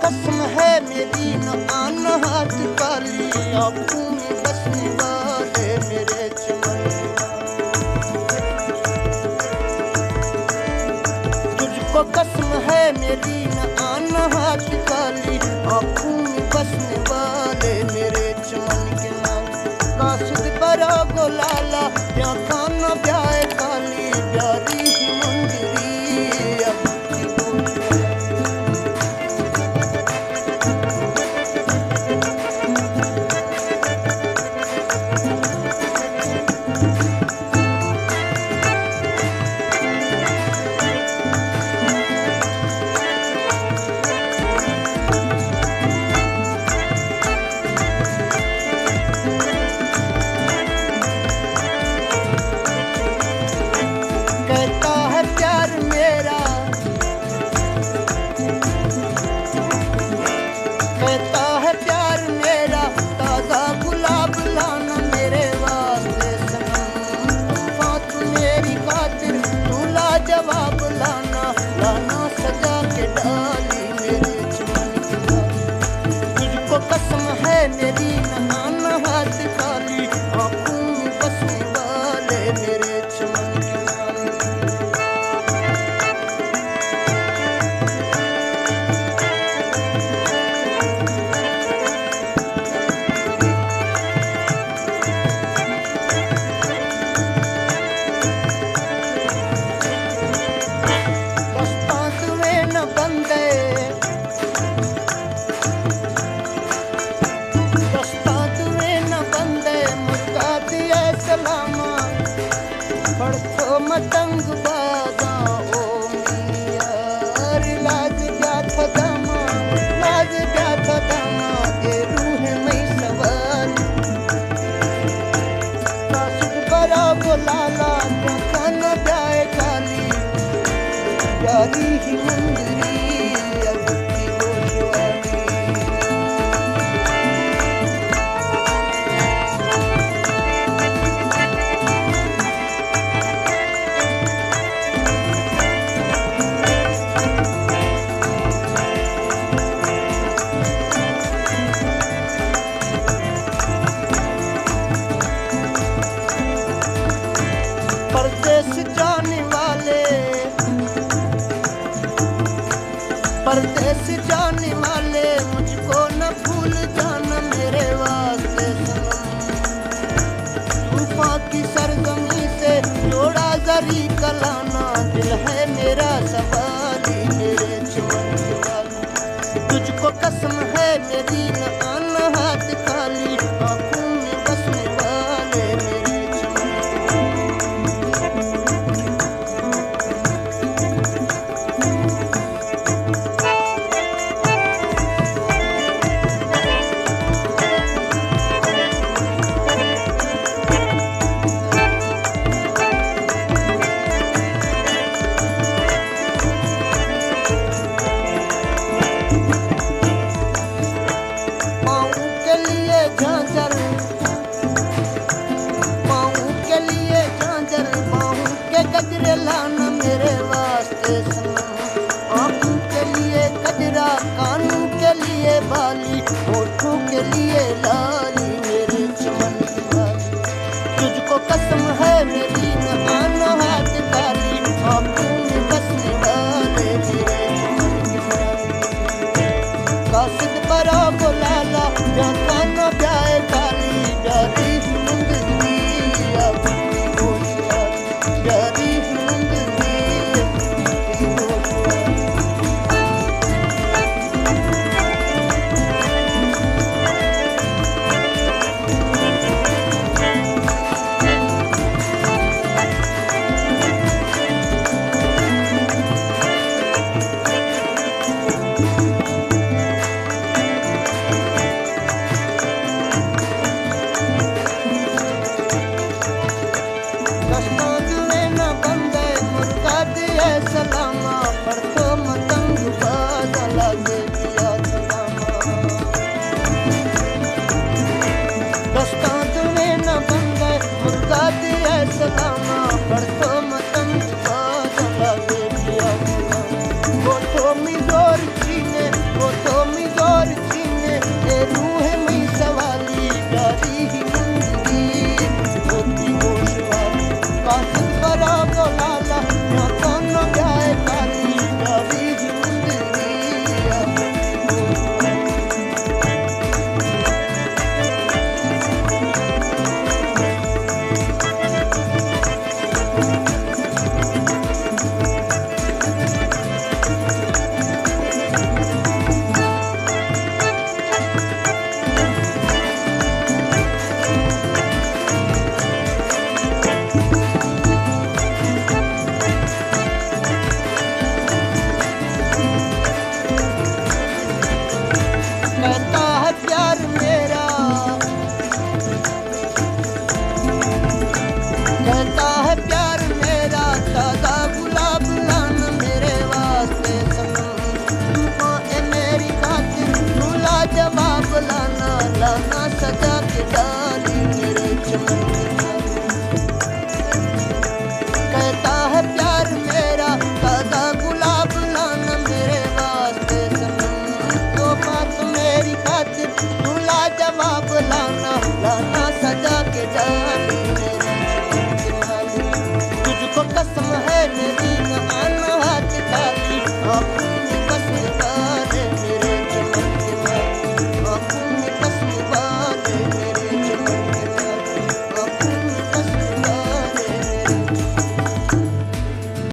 कसम है मेरी न आना हाथ काली, आँखों में बसने वाले मेरे चमन। तुझको कसम है मेरी न आना हाथ काली, आँखों में बसने वाले मेरे चमन के नाम। काशिद बरा गोलाला या खाना ब्याह काली, प्यारी ही मुंदरी अब कहता है प्यार मेरा, कहता है प्यार मेरा, ताजा गुलाब लाना मेरे वास्ते सनम। बात मेरी खातिर तू लाजवाब लाना, लाना सजा के डाली मेरे चमन की डाली। तुझको कसम है मेरी न आना हाथ खाली, आँखों में बसने वाले मेरे चमन की डाली। दस्तां में न बंदे, दस्तां में न बंदे, मुर्गा दिया सलामा। पढ़तो मतंग बादा ओ मियार, लाज गया था दामा, लाज गया था दामा, ये रूह में सवाल। काशिद बरा गोलाला क्या खाना जाए काली, प्यारी ही मुंदरी अब की होशवाली। परदेस जाने वाले, परदेस जाने वाले, मुझको न भूल जाना मेरे वास्ते सनम। तूफान की सरजमी से जोड़ा जरी कलाना, दिल है मेरा सवाली मेरे चमन के वाली। तुझको कसम है मेरी न आना हाथ खाली, आँखों में बसने वाले मेरे चमन के। दुश्मन